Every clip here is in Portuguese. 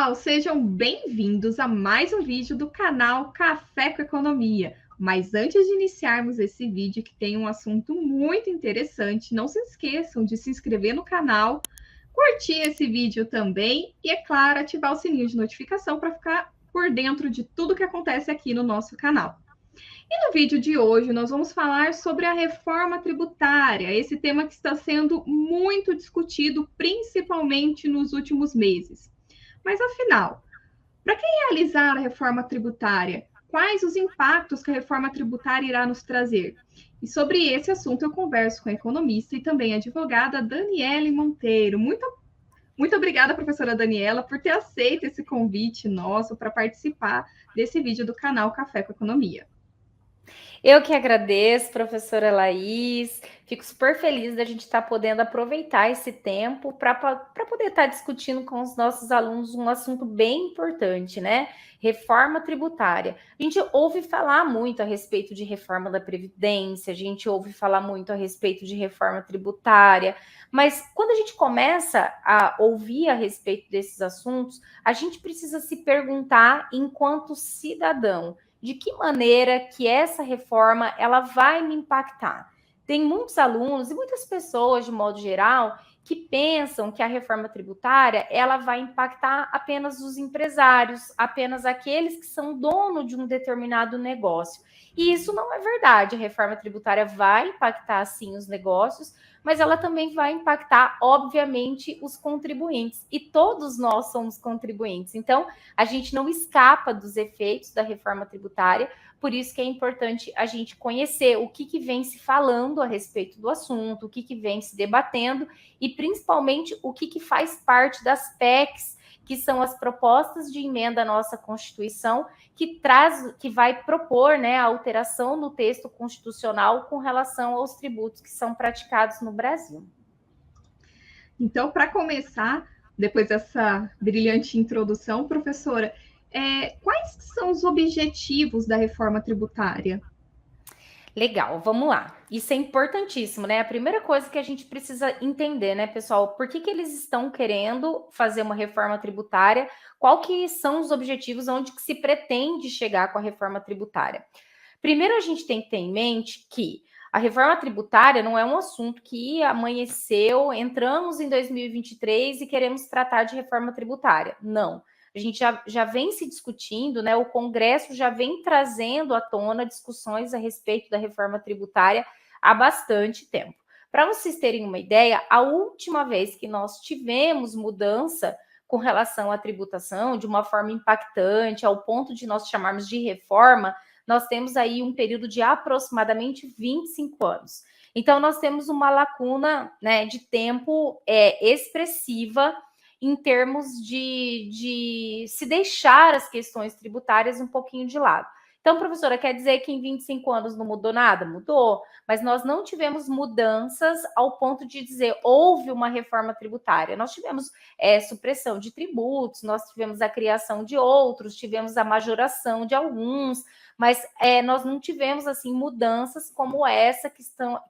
pessoal, sejam bem-vindos a mais um vídeo do canal Café com Economia. Mas antes de iniciarmos esse vídeo, que tem um assunto muito interessante, não se esqueçam de se inscrever no canal, curtir esse vídeo também e, é claro, ativar o sininho de notificação para ficar por dentro de tudo que acontece aqui no nosso canal. E no vídeo de hoje nós vamos falar sobre a reforma tributária, esse tema que está sendo muito discutido, principalmente nos últimos meses. Mas afinal, para quem realizar a reforma tributária, quais os impactos que a reforma tributária irá nos trazer? E sobre esse assunto eu converso com a economista e também advogada Daniele Monteiro. Muito obrigada, professora Daniela, por ter aceito esse convite nosso para participar desse vídeo do canal Café com Economia. Eu que agradeço, professora Laís. Fico super feliz da gente estar podendo aproveitar esse tempo para poder estar discutindo com os nossos alunos um assunto bem importante, né? Reforma tributária. A gente ouve falar muito a respeito de reforma da Previdência, a gente ouve falar muito a respeito de reforma tributária, mas quando a gente começa a ouvir a respeito desses assuntos, a gente precisa se perguntar, enquanto cidadão, de que maneira que essa reforma ela vai me impactar. Tem muitos alunos e muitas pessoas, de modo geral, que pensam que a reforma tributária ela vai impactar apenas os empresários, apenas aqueles que são dono de um determinado negócio. E isso não é verdade. A reforma tributária vai impactar, sim, os negócios, mas ela também vai impactar, obviamente, os contribuintes. E todos nós somos contribuintes. Então, a gente não escapa dos efeitos da reforma tributária, por isso que é importante a gente conhecer o que vem se falando a respeito do assunto, o que vem se debatendo e, principalmente, o que faz parte das PECs, que são as propostas de emenda à nossa Constituição, que vai propor, né, a alteração no texto constitucional com relação aos tributos que são praticados no Brasil. Então, para começar, depois dessa brilhante introdução, professora, quais são os objetivos da reforma tributária? Legal, vamos lá. Isso é importantíssimo, né? A primeira coisa que a gente precisa entender, né, pessoal, por que eles estão querendo fazer uma reforma tributária? Qual que são os objetivos, onde que se pretende chegar com a reforma tributária? Primeiro, a gente tem que ter em mente que a reforma tributária não é um assunto que amanheceu, entramos em 2023 e queremos tratar de reforma tributária. Não. A gente já vem se discutindo, né? O Congresso já vem trazendo à tona discussões a respeito da reforma tributária há bastante tempo. Para vocês terem uma ideia, a última vez que nós tivemos mudança com relação à tributação de uma forma impactante, ao ponto de nós chamarmos de reforma, nós temos aí um período de aproximadamente 25 anos. Então, nós temos uma lacuna, né, de tempo expressiva em termos de se deixar as questões tributárias um pouquinho de lado. Então, professora, quer dizer que em 25 anos não mudou nada? Mudou, mas nós não tivemos mudanças ao ponto de dizer houve uma reforma tributária. Nós tivemos supressão de tributos, nós tivemos a criação de outros, tivemos a majoração de alguns, mas nós não tivemos assim mudanças como essa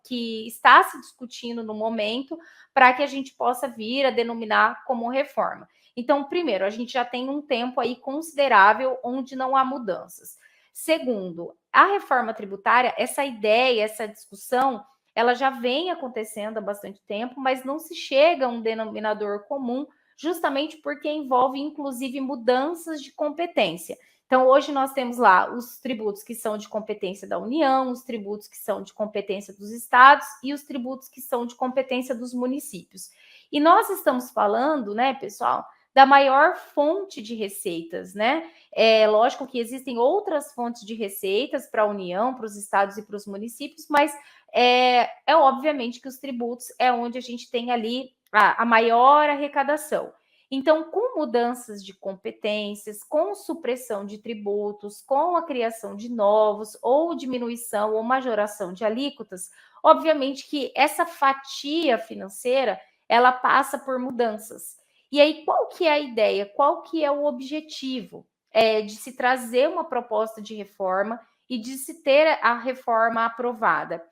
que está se discutindo no momento para que a gente possa vir a denominar como reforma. Então, primeiro, a gente já tem um tempo aí considerável onde não há mudanças. Segundo, a reforma tributária, essa ideia, essa discussão, ela já vem acontecendo há bastante tempo, mas não se chega a um denominador comum, justamente porque envolve, inclusive, mudanças de competência. Então, hoje nós temos lá os tributos que são de competência da União, os tributos que são de competência dos estados e os tributos que são de competência dos municípios. E nós estamos falando, né, pessoal, da maior fonte de receitas, né? É lógico que existem outras fontes de receitas para a União, para os estados e para os municípios, mas é obviamente que os tributos é onde a gente tem ali a maior arrecadação. Então, com mudanças de competências, com supressão de tributos, com a criação de novos, ou diminuição ou majoração de alíquotas, obviamente que essa fatia financeira, ela passa por mudanças. E aí, qual que é a ideia? Qual que é o objetivo? De se trazer uma proposta de reforma e de se ter a reforma aprovada.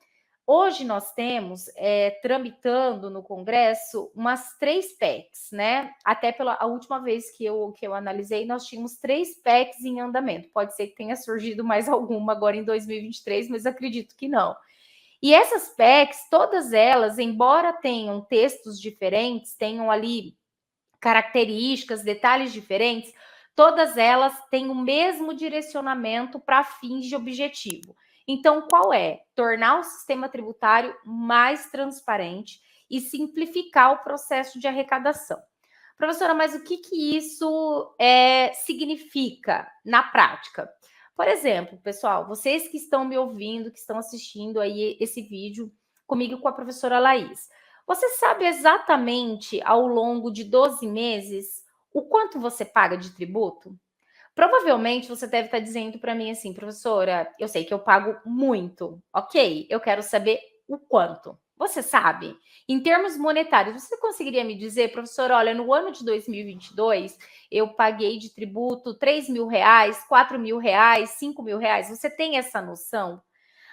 Hoje nós temos tramitando no Congresso umas 3 PECs, né? Até a última vez que eu analisei, nós tínhamos 3 PECs em andamento. Pode ser que tenha surgido mais alguma agora em 2023, mas acredito que não. E essas PECs, todas elas, embora tenham textos diferentes, tenham ali características, detalhes diferentes, todas elas têm o mesmo direcionamento para fins de objetivo. Então, qual é? Tornar o sistema tributário mais transparente e simplificar o processo de arrecadação. Professora, mas o que isso significa na prática? Por exemplo, pessoal, vocês que estão me ouvindo, que estão assistindo aí esse vídeo comigo e com a professora Laís, você sabe exatamente ao longo de 12 meses o quanto você paga de tributo? Provavelmente você deve estar dizendo para mim assim, professora, eu sei que eu pago muito, ok? Eu quero saber o quanto. Você sabe? Em termos monetários, você conseguiria me dizer, professora, olha, no ano de 2022, eu paguei de tributo R$ 3.000, R$ 4.000, R$ 5.000. Você tem essa noção?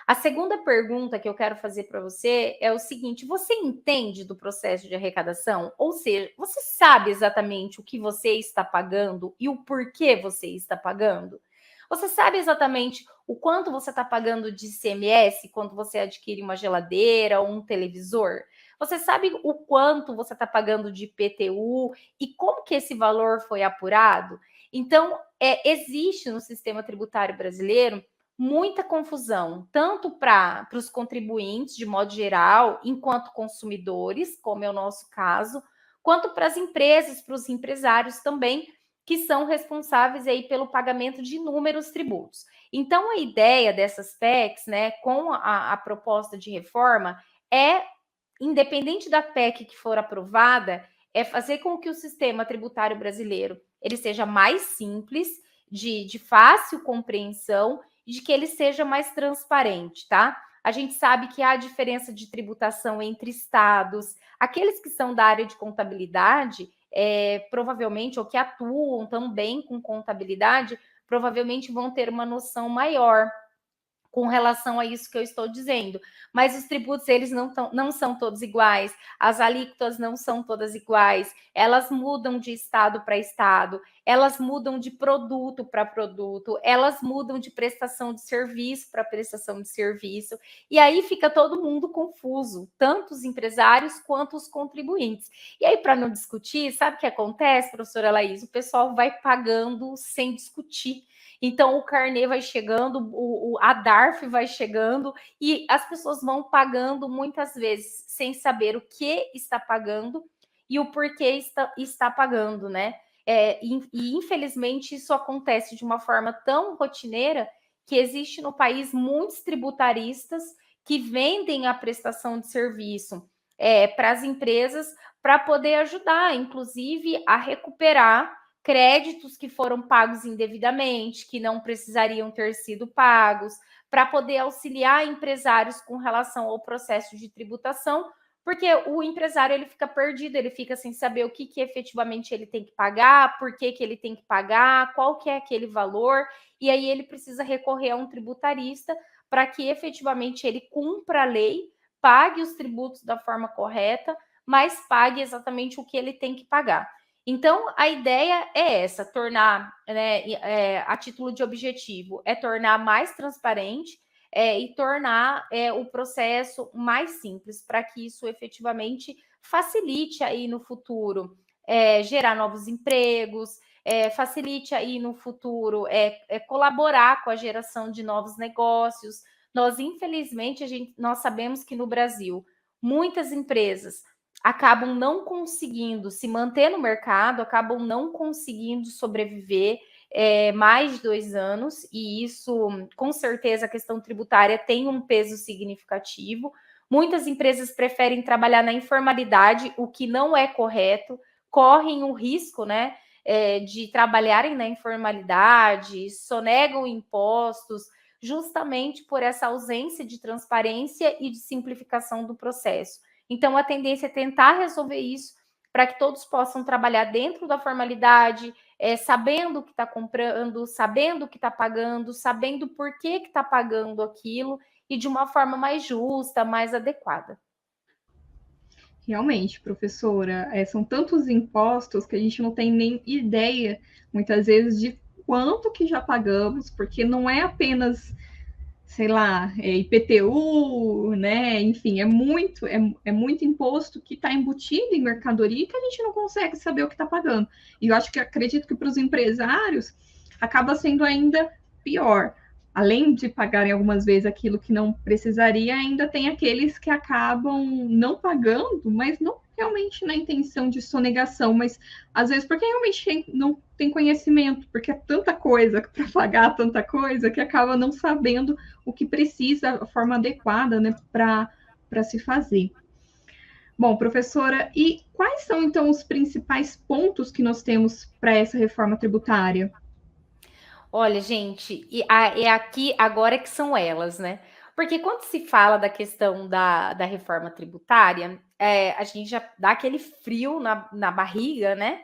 A segunda pergunta que eu quero fazer para você é o seguinte: você entende do processo de arrecadação? Ou seja, você sabe exatamente o que você está pagando e o porquê você está pagando? Você sabe exatamente o quanto você está pagando de ICMS quando você adquire uma geladeira ou um televisor? Você sabe o quanto você está pagando de IPTU e como que esse valor foi apurado? Então, existe no sistema tributário brasileiro muita confusão, tanto para os contribuintes, de modo geral, enquanto consumidores, como é o nosso caso, quanto para as empresas, para os empresários também, que são responsáveis aí pelo pagamento de inúmeros tributos. Então, a ideia dessas PECs, né, com a proposta de reforma, independente da PEC que for aprovada, é fazer com que o sistema tributário brasileiro ele seja mais simples, de fácil compreensão, de que ele seja mais transparente, tá? A gente sabe que há diferença de tributação entre estados. Aqueles que são da área de contabilidade, provavelmente, ou que atuam também com contabilidade, provavelmente vão ter uma noção maior com relação a isso que eu estou dizendo. Mas os tributos, eles não são todos iguais, as alíquotas não são todas iguais, elas mudam de estado para estado, elas mudam de produto para produto, elas mudam de prestação de serviço para prestação de serviço, e aí fica todo mundo confuso, tanto os empresários quanto os contribuintes. E aí, para não discutir, sabe o que acontece, professora Laís? O pessoal vai pagando sem discutir. Então, o carnê vai chegando, a DARF vai chegando e as pessoas vão pagando muitas vezes sem saber o que está pagando e o porquê está pagando, né? E infelizmente isso acontece de uma forma tão rotineira que existe no país muitos tributaristas que vendem a prestação de serviço para as empresas para poder ajudar, inclusive, a recuperar créditos que foram pagos indevidamente, que não precisariam ter sido pagos, para poder auxiliar empresários com relação ao processo de tributação, porque o empresário ele fica perdido, ele fica sem saber o que efetivamente ele tem que pagar, por que ele tem que pagar, qual que é aquele valor, e aí ele precisa recorrer a um tributarista para que efetivamente ele cumpra a lei, pague os tributos da forma correta, mas pague exatamente o que ele tem que pagar. Então, a ideia é essa, tornar, né, a título de objetivo, tornar mais transparente e tornar o processo mais simples, para que isso efetivamente facilite aí no futuro gerar novos empregos, facilite aí no futuro colaborar com a geração de novos negócios. Nós, infelizmente, nós sabemos que no Brasil, muitas empresas acabam não conseguindo se manter no mercado, acabam não conseguindo sobreviver mais de 2 anos, e isso, com certeza, a questão tributária tem um peso significativo. Muitas empresas preferem trabalhar na informalidade, o que não é correto, correm o risco, né, de trabalharem na informalidade, sonegam impostos, justamente por essa ausência de transparência e de simplificação do processo. Então, a tendência é tentar resolver isso para que todos possam trabalhar dentro da formalidade, sabendo o que está comprando, sabendo o que está pagando, sabendo por que está pagando aquilo, e de uma forma mais justa, mais adequada. Realmente, professora, são tantos impostos que a gente não tem nem ideia, muitas vezes, de quanto que já pagamos, porque não é apenas, sei lá, IPTU, né? Enfim, é muito imposto que está embutido em mercadoria que a gente não consegue saber o que está pagando. E eu acho que acredito que para os empresários acaba sendo ainda pior. Além de pagarem algumas vezes aquilo que não precisaria, ainda tem aqueles que acabam não pagando, mas não realmente na intenção de sonegação, mas às vezes porque realmente não tem conhecimento, porque é tanta coisa para pagar, tanta coisa, que acaba não sabendo o que precisa, a forma adequada, né, para se fazer. Bom, professora, e quais são então os principais pontos que nós temos para essa reforma tributária? Olha, gente, é aqui agora que são elas, né? Porque quando se fala da questão da reforma tributária, a gente já dá aquele frio na barriga, né?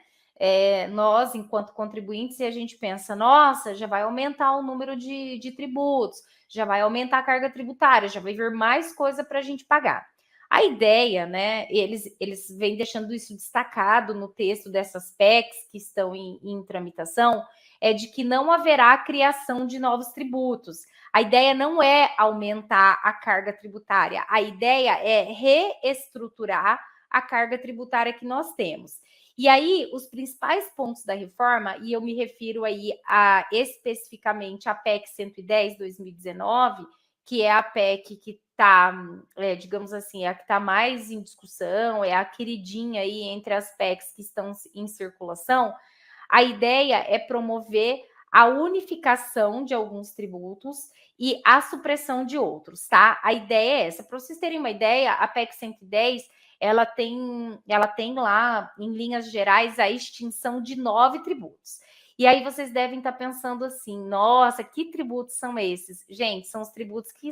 Nós, enquanto contribuintes, e a gente pensa, nossa, já vai aumentar o número de tributos, já vai aumentar a carga tributária, já vai vir mais coisa para a gente pagar. A ideia, né? Eles vêm deixando isso destacado no texto dessas PECs que estão em tramitação, é de que não haverá criação de novos tributos. A ideia não é aumentar a carga tributária, a ideia é reestruturar a carga tributária que nós temos. E aí, os principais pontos da reforma, e eu me refiro aí especificamente à PEC 110/2019, que é a PEC que está, digamos assim, a que está mais em discussão, é a queridinha aí entre as PECs que estão em circulação. A ideia é promover a unificação de alguns tributos e a supressão de outros, tá? A ideia é essa. Para vocês terem uma ideia, a PEC 110, ela tem lá, em linhas gerais, a extinção de 9 tributos. E aí vocês devem estar pensando assim, nossa, que tributos são esses? Gente, são os tributos que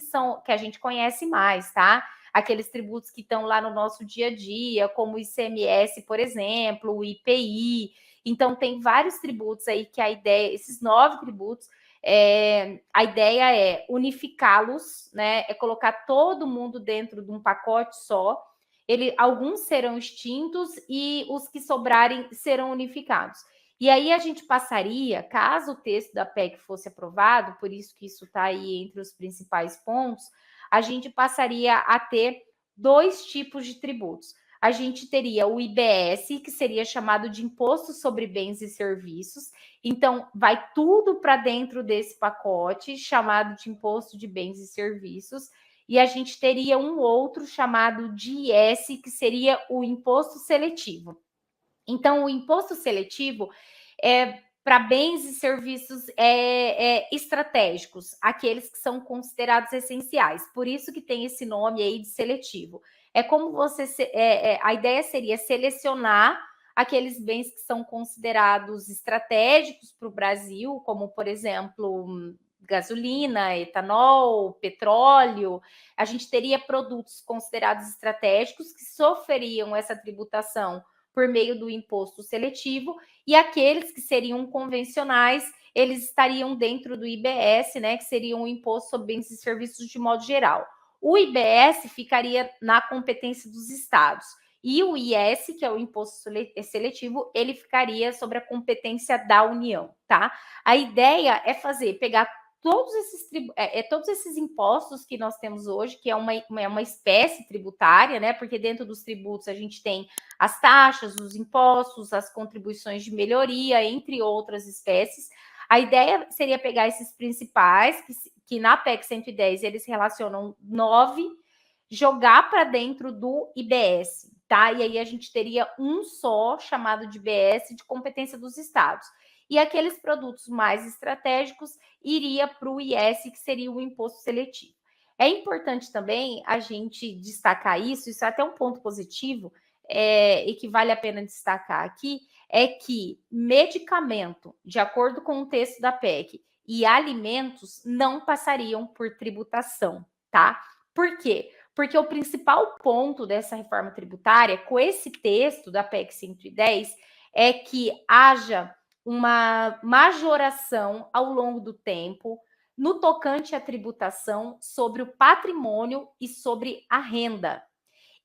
a gente conhece mais, tá? Aqueles tributos que estão lá no nosso dia a dia, como o ICMS, por exemplo, o IPI. Então, tem vários tributos aí que a ideia, esses 9 tributos, a ideia é unificá-los, né? É colocar todo mundo dentro de um pacote só. Alguns serão extintos e os que sobrarem serão unificados. E aí a gente passaria, caso o texto da PEC fosse aprovado, por isso que isso está aí entre os principais pontos, a gente passaria a ter 2 tipos de tributos. A gente teria o IBS, que seria chamado de Imposto sobre Bens e Serviços. Então, vai tudo para dentro desse pacote, chamado de Imposto de Bens e Serviços. E a gente teria um outro chamado de IS, que seria o Imposto Seletivo. Então, o Imposto Seletivo é para bens e serviços estratégicos, aqueles que são considerados essenciais. Por isso que tem esse nome aí de seletivo. É como você... a ideia seria selecionar aqueles bens que são considerados estratégicos para o Brasil, como, por exemplo, gasolina, etanol, petróleo. A gente teria produtos considerados estratégicos que sofreriam essa tributação por meio do imposto seletivo, e aqueles que seriam convencionais, eles estariam dentro do IBS, né, que seria um imposto sobre bens e serviços de modo geral. O IBS ficaria na competência dos estados, e o IS, que é o imposto seletivo, ele ficaria sobre a competência da União, tá? A ideia é pegar todos esses impostos que nós temos hoje, que é uma espécie tributária, né? Porque dentro dos tributos a gente tem as taxas, os impostos, as contribuições de melhoria, entre outras espécies. A ideia seria pegar esses principais, que na PEC 110 eles relacionam 9, jogar para dentro do IBS, tá? E aí a gente teria um só, chamado de IBS, de competência dos estados. E aqueles produtos mais estratégicos iria para o IS, que seria o imposto seletivo. É importante também a gente destacar isso é até um ponto positivo, e que vale a pena destacar aqui, é que medicamento, de acordo com o texto da PEC, e alimentos não passariam por tributação, tá? Por quê? Porque o principal ponto dessa reforma tributária, com esse texto da PEC 110, é que haja uma majoração ao longo do tempo no tocante à tributação sobre o patrimônio e sobre a renda.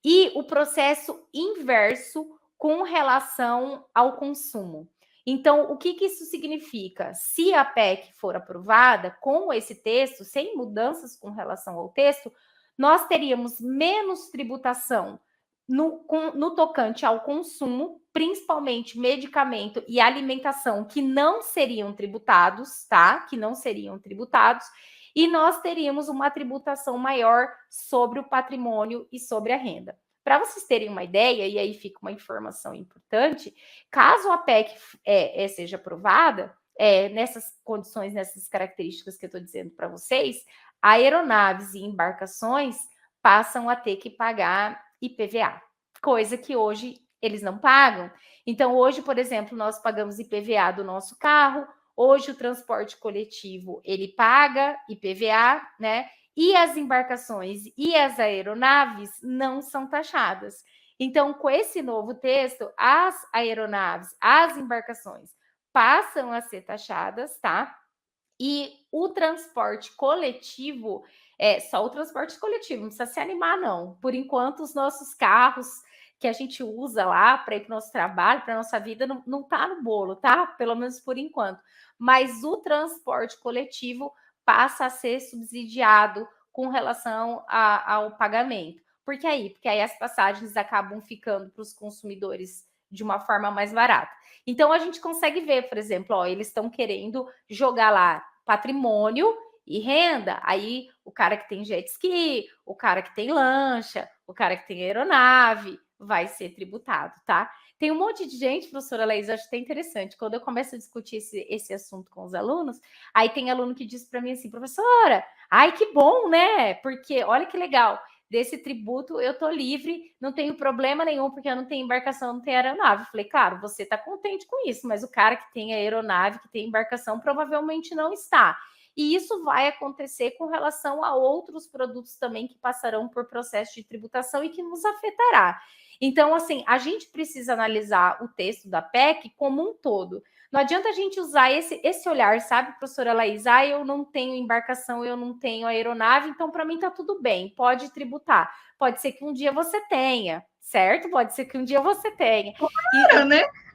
E o processo inverso com relação ao consumo. Então, o que isso significa? Se a PEC for aprovada com esse texto, sem mudanças com relação ao texto, nós teríamos menos tributação no tocante ao consumo, principalmente medicamento e alimentação, que não seriam tributados, tá? Que não seriam tributados, e nós teríamos uma tributação maior sobre o patrimônio e sobre a renda. Para vocês terem uma ideia, e aí fica uma informação importante, caso a PEC seja aprovada, nessas condições, nessas características que eu estou dizendo para vocês, aeronaves e embarcações passam a ter que pagar IPVA, coisa que hoje eles não pagam. Então, hoje, por exemplo, nós pagamos IPVA do nosso carro, hoje o transporte coletivo, ele paga IPVA, né? E as embarcações e as aeronaves não são taxadas. Então, com esse novo texto, as aeronaves, as embarcações passam a ser taxadas, tá? E o transporte coletivo, só o transporte coletivo, não precisa se animar, não. Por enquanto, os nossos carros que a gente usa lá para ir para o nosso trabalho, para a nossa vida, não está no bolo, tá? Pelo menos por enquanto. Mas o transporte coletivo passa a ser subsidiado com relação ao pagamento. Por que aí? Porque aí as passagens acabam ficando para os consumidores de uma forma mais barata. Então, a gente consegue ver, por exemplo, ó, eles estão querendo jogar lá patrimônio e renda. Aí, o cara que tem jet ski, o cara que tem lancha, o cara que tem aeronave, vai ser tributado, tá? Tem um monte de gente, professora Laís, acho até interessante, quando eu começo a discutir esse assunto com os alunos, aí tem aluno que diz para mim assim, professora, ai, que bom, né? Porque, olha que legal, desse tributo eu tô livre, não tenho problema nenhum, porque eu não tenho embarcação, não tenho aeronave. Eu falei, claro, você tá contente com isso, mas o cara que tem aeronave, que tem embarcação, provavelmente não está. E isso vai acontecer com relação a outros produtos também que passarão por processo de tributação e que nos afetará. Então, assim, a gente precisa analisar o texto da PEC como um todo. Não adianta a gente usar esse olhar, sabe, professora Laís? Ah, eu não tenho embarcação, eu não tenho aeronave, então para mim tá tudo bem, pode tributar. Pode ser que um dia você tenha, certo? Pode ser que um dia você tenha. Claro,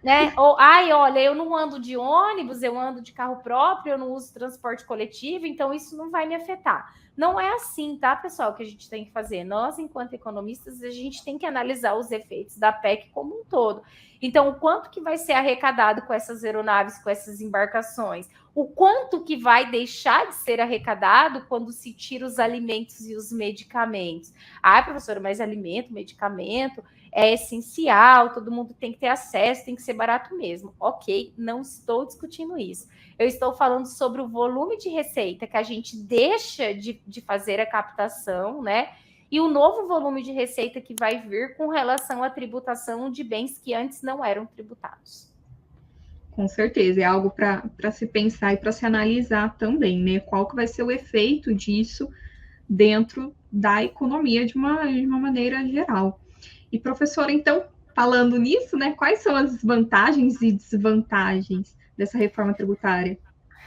né? Ou, ai, olha, eu não ando de ônibus, eu ando de carro próprio, eu não uso transporte coletivo, então isso não vai me afetar. Não é assim, tá, pessoal, que a gente tem que fazer. Nós, enquanto economistas, a gente tem que analisar os efeitos da PEC como um todo. Então, o quanto que vai ser arrecadado com essas aeronaves, com essas embarcações? O quanto que vai deixar de ser arrecadado quando se tira os alimentos e os medicamentos? Ah, professora, mas alimento, medicamento é essencial, todo mundo tem que ter acesso, tem que ser barato mesmo. Ok, não estou discutindo isso. Eu estou falando sobre o volume de receita que a gente deixa de fazer a captação, né? E o novo volume de receita que vai vir com relação à tributação de bens que antes não eram tributados. Com certeza, é algo para se pensar e para se analisar também, né? Qual que vai ser o efeito disso dentro da economia de uma maneira geral. E, professora, então, falando nisso, né, quais são as vantagens e desvantagens dessa reforma tributária?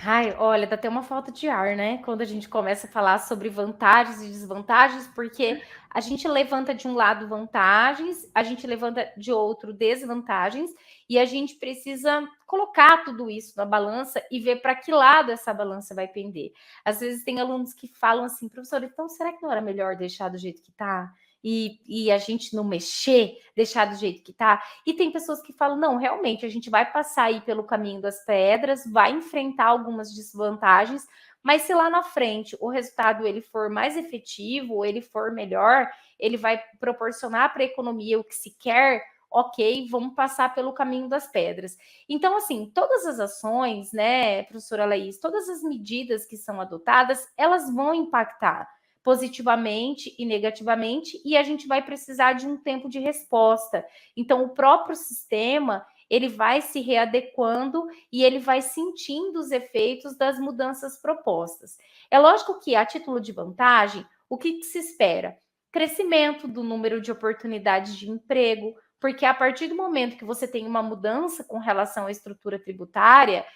Ai, olha, dá até uma falta de ar, né? Quando a gente começa a falar sobre vantagens e desvantagens, porque a gente levanta de um lado vantagens, a gente levanta de outro desvantagens, e a gente precisa colocar tudo isso na balança e ver para que lado essa balança vai pender. Às vezes tem alunos que falam assim, professor, então será que não era melhor deixar do jeito que está? E a gente não mexer, deixar do jeito que está? E tem pessoas que falam, não, realmente, a gente vai passar aí pelo caminho das pedras, vai enfrentar algumas desvantagens, mas se lá na frente o resultado ele for mais efetivo, ele for melhor, ele vai proporcionar para a economia o que se quer, ok, vamos passar pelo caminho das pedras. Então, assim, todas as ações, né, professora Laís, todas as medidas que são adotadas, elas vão impactar positivamente e negativamente, e a gente vai precisar de um tempo de resposta. Então, o próprio sistema ele vai se readequando e ele vai sentindo os efeitos das mudanças propostas. É lógico que, a título de vantagem, o que se espera? Crescimento do número de oportunidades de emprego, porque a partir do momento que você tem uma mudança com relação à estrutura tributária,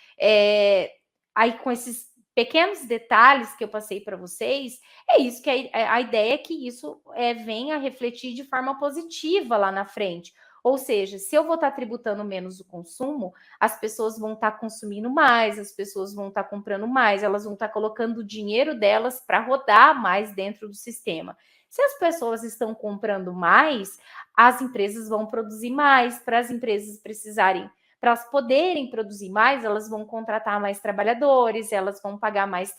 aí com esses pequenos detalhes que eu passei para vocês, é isso que a ideia é que isso venha a refletir de forma positiva lá na frente. Ou seja, se eu vou estar tributando menos o consumo, as pessoas vão estar consumindo mais, as pessoas vão estar comprando mais, elas vão estar colocando o dinheiro delas para rodar mais dentro do sistema. Se as pessoas estão comprando mais, as empresas vão produzir mais, para as empresas precisarem, para elas poderem produzir mais, elas vão contratar mais trabalhadores, elas vão pagar mais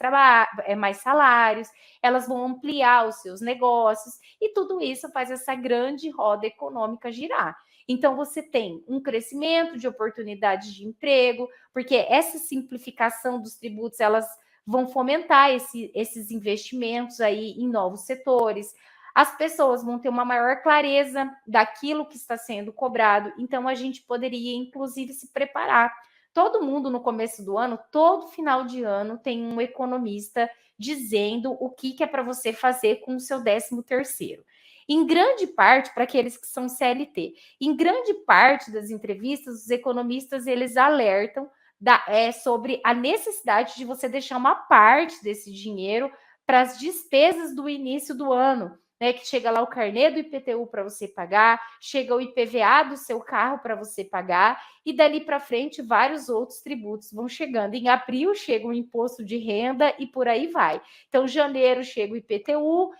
salários, elas vão ampliar os seus negócios, e tudo isso faz essa grande roda econômica girar. Então, você tem um crescimento de oportunidades de emprego, porque essa simplificação dos tributos, elas vão fomentar esses investimentos aí em novos setores. As pessoas vão ter uma maior clareza daquilo que está sendo cobrado, então a gente poderia, inclusive, se preparar. Todo mundo no começo do ano, todo final de ano, tem um economista dizendo o que é para você fazer com o seu 13º. Em grande parte, para aqueles que são CLT, em grande parte das entrevistas, os economistas eles alertam sobre a necessidade de você deixar uma parte desse dinheiro para as despesas do início do ano, né? Que chega lá o carnê do IPTU para você pagar, chega o IPVA do seu carro para você pagar, e dali para frente vários outros tributos vão chegando. Em abril chega o imposto de renda e por aí vai. Então, janeiro chega o IPTU,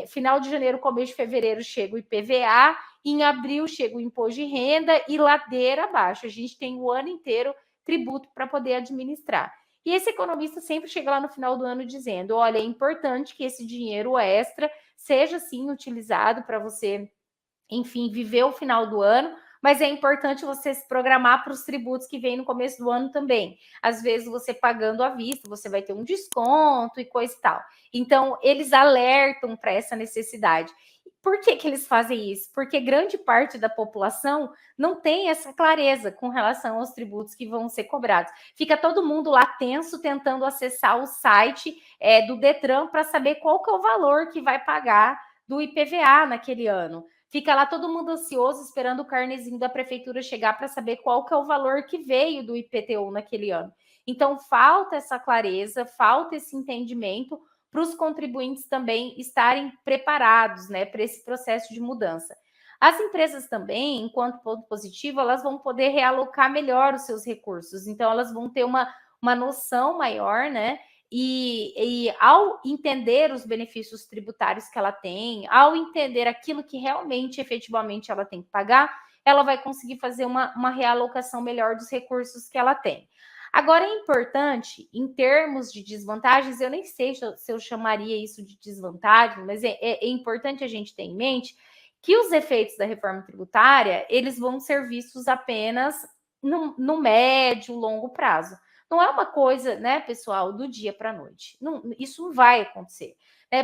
final de janeiro, começo de fevereiro chega o IPVA, em abril chega o imposto de renda e ladeira abaixo. A gente tem o ano inteiro tributo para poder administrar. E esse economista sempre chega lá no final do ano dizendo: olha, é importante que esse dinheiro extra seja sim utilizado para você, enfim, viver o final do ano, mas é importante você se programar para os tributos que vêm no começo do ano também. Às vezes, você pagando à vista, você vai ter um desconto e coisa e tal. Então, eles alertam para essa necessidade. Por que eles fazem isso? Porque grande parte da população não tem essa clareza com relação aos tributos que vão ser cobrados. Fica todo mundo lá tenso, tentando acessar o site do Detran para saber qual que é o valor que vai pagar do IPVA naquele ano. Fica lá todo mundo ansioso, esperando o carnezinho da prefeitura chegar para saber qual que é o valor que veio do IPTU naquele ano. Então, falta essa clareza, falta esse entendimento para os contribuintes também estarem preparados, né, para esse processo de mudança. As empresas também, enquanto ponto positivo, elas vão poder realocar melhor os seus recursos. Então, elas vão ter uma noção maior, né, e ao entender os benefícios tributários que ela tem, ao entender aquilo que realmente, efetivamente, ela tem que pagar, ela vai conseguir fazer uma realocação melhor dos recursos que ela tem. Agora, é importante, em termos de desvantagens, eu nem sei se eu chamaria isso de desvantagem, mas é importante a gente ter em mente que os efeitos da reforma tributária, eles vão ser vistos apenas no médio, longo prazo. Não é uma coisa, né, pessoal, do dia para a noite. Não, isso não vai acontecer.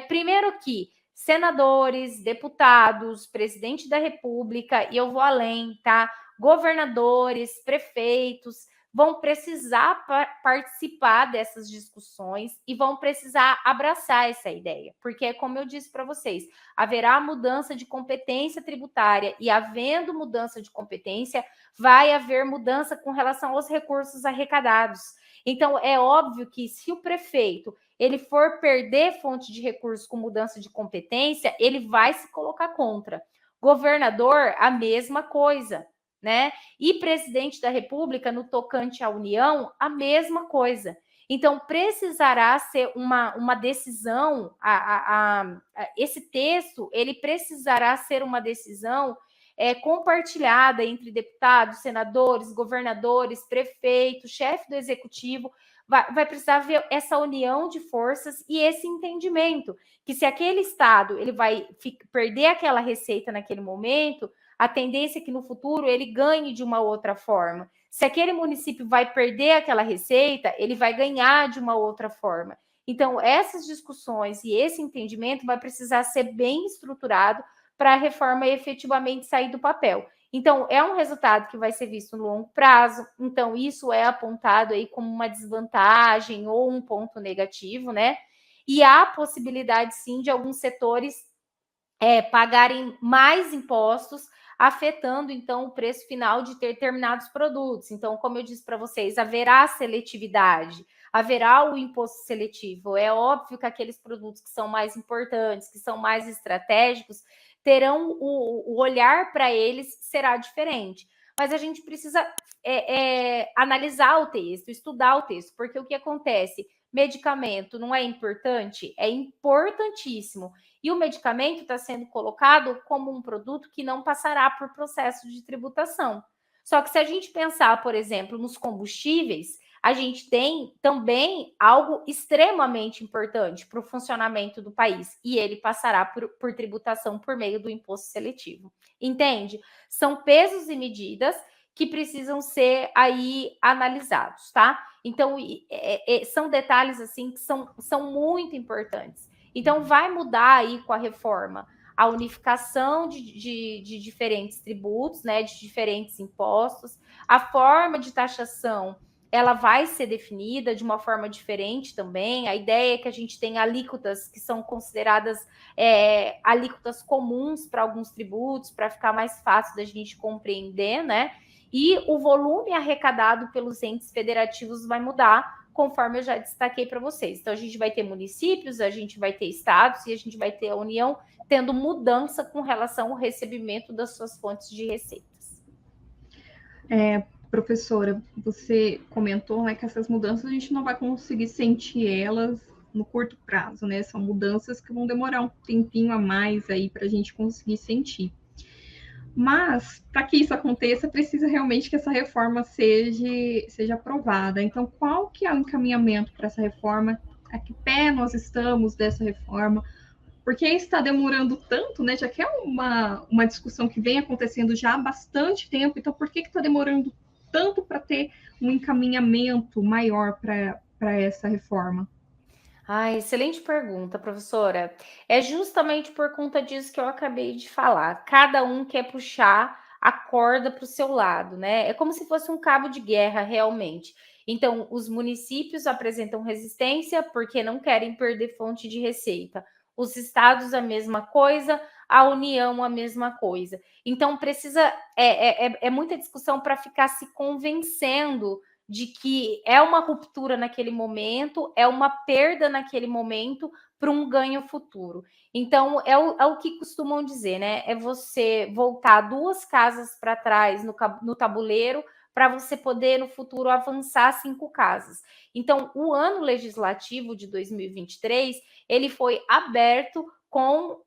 Primeiro que senadores, deputados, presidente da República, e eu vou além, tá? Governadores, prefeitos, vão precisar participar dessas discussões e vão precisar abraçar essa ideia, porque, como eu disse para vocês, haverá mudança de competência tributária e, havendo mudança de competência, vai haver mudança com relação aos recursos arrecadados. Então, é óbvio que se o prefeito ele for perder fonte de recursos com mudança de competência, ele vai se colocar contra. Governador, a mesma coisa, né? E presidente da República, no tocante à União, a mesma coisa. Então, precisará ser uma decisão, esse texto, ele precisará ser uma decisão compartilhada entre deputados, senadores, governadores, prefeitos, chefe do executivo. Vai precisar ver essa união de forças e esse entendimento, que se aquele estado ele vai perder aquela receita naquele momento, a tendência é que no futuro ele ganhe de uma outra forma. Se aquele município vai perder aquela receita, ele vai ganhar de uma outra forma. Então, essas discussões e esse entendimento vai precisar ser bem estruturado para a reforma efetivamente sair do papel. Então, é um resultado que vai ser visto no longo prazo. Então, isso é apontado aí como uma desvantagem ou um ponto negativo, né? E há possibilidade, sim, de alguns setores pagarem mais impostos, afetando, então, o preço final de determinados produtos. Então, como eu disse para vocês, haverá seletividade. haverá o imposto seletivo. É óbvio que aqueles produtos que são mais importantes, que são mais estratégicos, terão o olhar para eles será diferente. Mas a gente precisa analisar o texto, estudar o texto, porque o que acontece? Medicamento não é importante? É importantíssimo. E o medicamento está sendo colocado como um produto que não passará por processo de tributação. Só que se a gente pensar, por exemplo, nos combustíveis, a gente tem também algo extremamente importante para o funcionamento do país, e ele passará por tributação por meio do imposto seletivo. Entende? São pesos e medidas que precisam ser aí analisados, tá? Então, são detalhes assim que são muito importantes. Então, vai mudar aí com a reforma a unificação de diferentes tributos, né, de diferentes impostos, a forma de taxação ela vai ser definida de uma forma diferente também. A ideia é que a gente tenha alíquotas que são consideradas alíquotas comuns para alguns tributos, para ficar mais fácil da gente compreender, né? E o volume arrecadado pelos entes federativos vai mudar, conforme eu já destaquei para vocês. Então, a gente vai ter municípios, a gente vai ter estados e a gente vai ter a União tendo mudança com relação ao recebimento das suas fontes de receitas. Professora, você comentou, né, que essas mudanças a gente não vai conseguir sentir elas no curto prazo, né? São mudanças que vão demorar um tempinho a mais aí para a gente conseguir sentir. Mas, para que isso aconteça, precisa realmente que essa reforma seja aprovada. Então, qual que é o encaminhamento para essa reforma? A que pé nós estamos dessa reforma? Por que está demorando tanto, né? Já que é uma discussão que vem acontecendo já há bastante tempo, então por que está demorando tanto para ter um encaminhamento maior para essa reforma? Excelente pergunta, professora. É justamente por conta disso que eu acabei de falar. Cada um quer puxar a corda para o seu lado, né? É como se fosse um cabo de guerra, realmente. Então, os municípios apresentam resistência porque não querem perder fonte de receita. Os estados, a mesma coisa, a União, a mesma coisa. Então, precisa. É muita discussão para ficar se convencendo de que é uma ruptura naquele momento, é uma perda naquele momento para um ganho futuro. Então, é o que costumam dizer, né? É você voltar 2 casas para trás no tabuleiro para você poder, no futuro, avançar 5 casas. Então, o ano legislativo de 2023, ele foi aberto com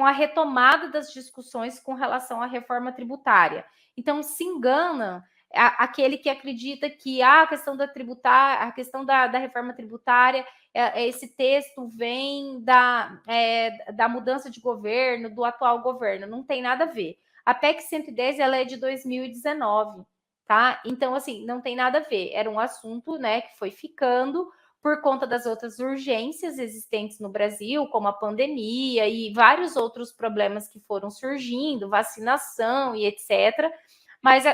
a retomada das discussões com relação à reforma tributária. Então, se engana aquele que acredita que a questão a questão da reforma tributária, esse texto vem da mudança de governo, do atual governo, não tem nada a ver. A PEC 110 ela é de 2019, tá? Então, assim, não tem nada a ver. Era um assunto, né, que foi ficando por conta das outras urgências existentes no Brasil, como a pandemia e vários outros problemas que foram surgindo, vacinação e etc.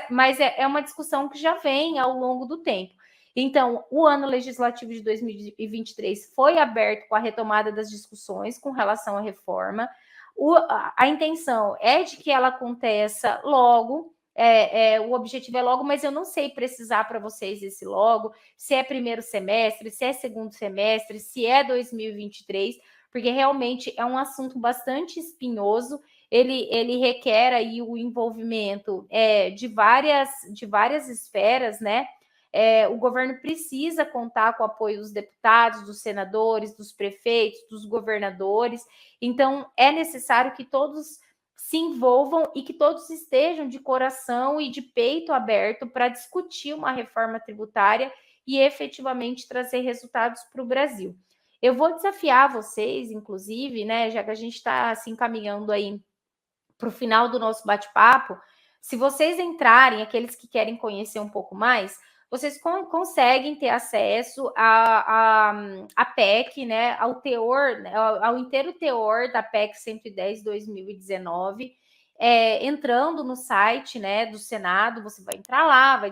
Mas é uma discussão que já vem ao longo do tempo. Então, o ano legislativo de 2023 foi aberto com a retomada das discussões com relação à reforma. A intenção é de que ela aconteça logo, o objetivo é logo, mas eu não sei precisar para vocês esse logo, se é primeiro semestre, se é segundo semestre, se é 2023, porque realmente é um assunto bastante espinhoso. Ele requer aí o envolvimento de várias esferas, né? O governo precisa contar com o apoio dos deputados, dos senadores, dos prefeitos, dos governadores. Então, é necessário que todos se envolvam e que todos estejam de coração e de peito aberto para discutir uma reforma tributária e efetivamente trazer resultados para o Brasil. Eu vou desafiar vocês, inclusive, né, já que a gente está se encaminhando aí para o final do nosso bate-papo, se vocês entrarem, aqueles que querem conhecer um pouco mais, vocês conseguem ter acesso à PEC, né, ao teor, ao inteiro teor da PEC 110/2019, entrando no site, né, do Senado. Você vai entrar lá,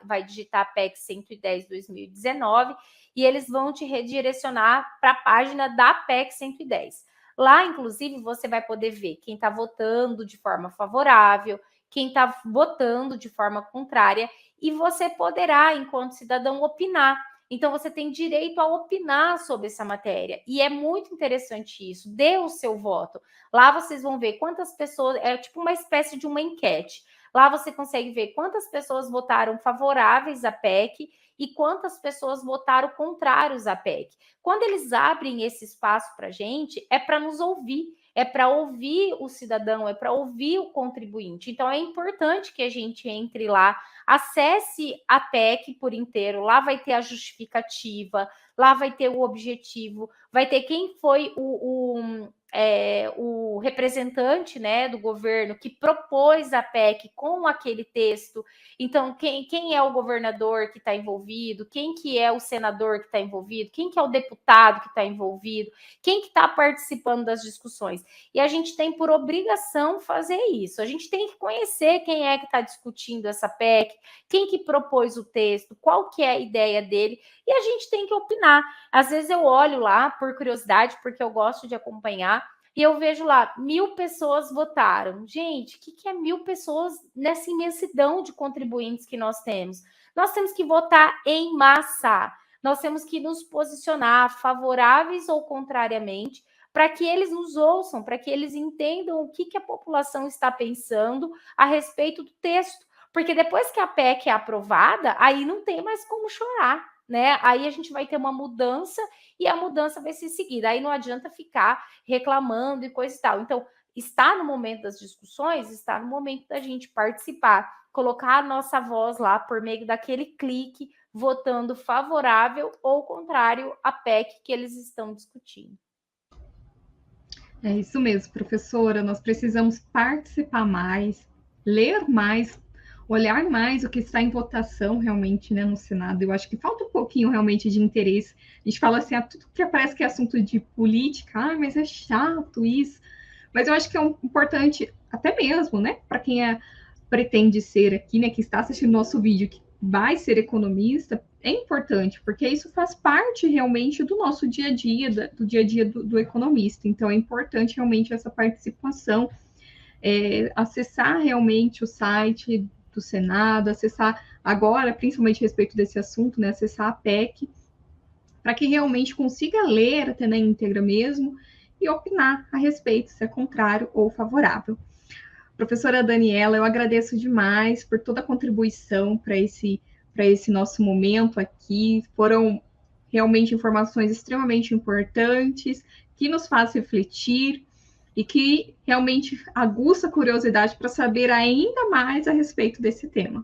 vai digitar PEC 110/2019 e eles vão te redirecionar para a página da PEC 110. Lá, inclusive, você vai poder ver quem está votando de forma favorável, quem está votando de forma contrária, e você poderá, enquanto cidadão, opinar. Então, você tem direito a opinar sobre essa matéria. E é muito interessante isso. Dê o seu voto. Lá vocês vão ver quantas pessoas... É tipo uma espécie de uma enquete. Lá você consegue ver quantas pessoas votaram favoráveis à PEC e quantas pessoas votaram contrários à PEC. Quando eles abrem esse espaço para a gente, é para nos ouvir, é para ouvir o cidadão, é para ouvir o contribuinte. Então, é importante que a gente entre lá, acesse a PEC por inteiro, lá vai ter a justificativa, lá vai ter o objetivo, vai ter quem foi o representante, né, do governo que propôs a PEC com aquele texto. Então, quem é o governador que está envolvido, quem que é o senador que está envolvido, quem que é o deputado que está envolvido, quem que está participando das discussões. E a gente tem por obrigação fazer isso. A gente tem que conhecer quem é que está discutindo essa PEC, quem que propôs o texto, qual que é a ideia dele, e a gente tem que opinar. Às vezes eu olho lá por curiosidade, porque eu gosto de acompanhar, e eu vejo lá, 1.000 pessoas votaram. Gente, o que é 1.000 pessoas nessa imensidão de contribuintes que nós temos? Nós temos que votar em massa. Nós temos que nos posicionar favoráveis ou contrariamente para que eles nos ouçam, para que eles entendam o que a população está pensando a respeito do texto. Porque depois que a PEC é aprovada, aí não tem mais como chorar, né? Aí a gente vai ter uma mudança e a mudança vai ser seguida. Aí não adianta ficar reclamando e coisa e tal. Então, está no momento das discussões, está no momento da gente participar, colocar a nossa voz lá por meio daquele clique, votando favorável ou contrário à PEC que eles estão discutindo. É isso mesmo, professora. Nós precisamos participar mais, ler mais, olhar mais o que está em votação realmente, né, no Senado. Eu acho que falta um pouquinho realmente de interesse. A gente fala assim, tudo que parece que é assunto de política, mas é chato isso. Mas eu acho que é importante, até mesmo, né, para quem pretende ser aqui, né, que está assistindo nosso vídeo, que vai ser economista, é importante, porque isso faz parte realmente do nosso dia a dia, do dia a dia do economista. Então, é importante realmente essa participação, acessar realmente o site do Senado, acessar agora, principalmente a respeito desse assunto, né, acessar a PEC, para que realmente consiga ler até na íntegra mesmo e opinar a respeito, se é contrário ou favorável. Professora Daniela, eu agradeço demais por toda a contribuição para esse nosso momento aqui. Foram realmente informações extremamente importantes, que nos faz refletir e que realmente aguça a curiosidade para saber ainda mais a respeito desse tema.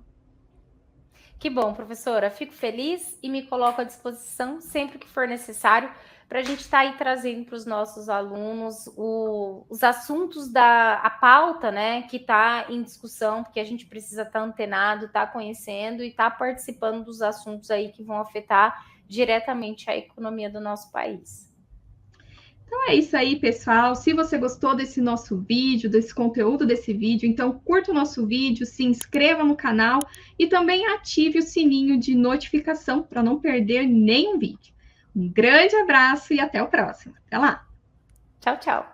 Que bom, professora. Fico feliz e me coloco à disposição sempre que for necessário para a gente estar aí trazendo para os nossos alunos os assuntos a pauta, né, que está em discussão, porque a gente precisa estar antenado, estar conhecendo e estar participando dos assuntos aí que vão afetar diretamente a economia do nosso país. Então é isso aí, pessoal. Se você gostou desse nosso vídeo, desse conteúdo desse vídeo, então curta o nosso vídeo, se inscreva no canal e também ative o sininho de notificação para não perder nenhum vídeo. Um grande abraço e até o próximo. Até lá! Tchau, tchau!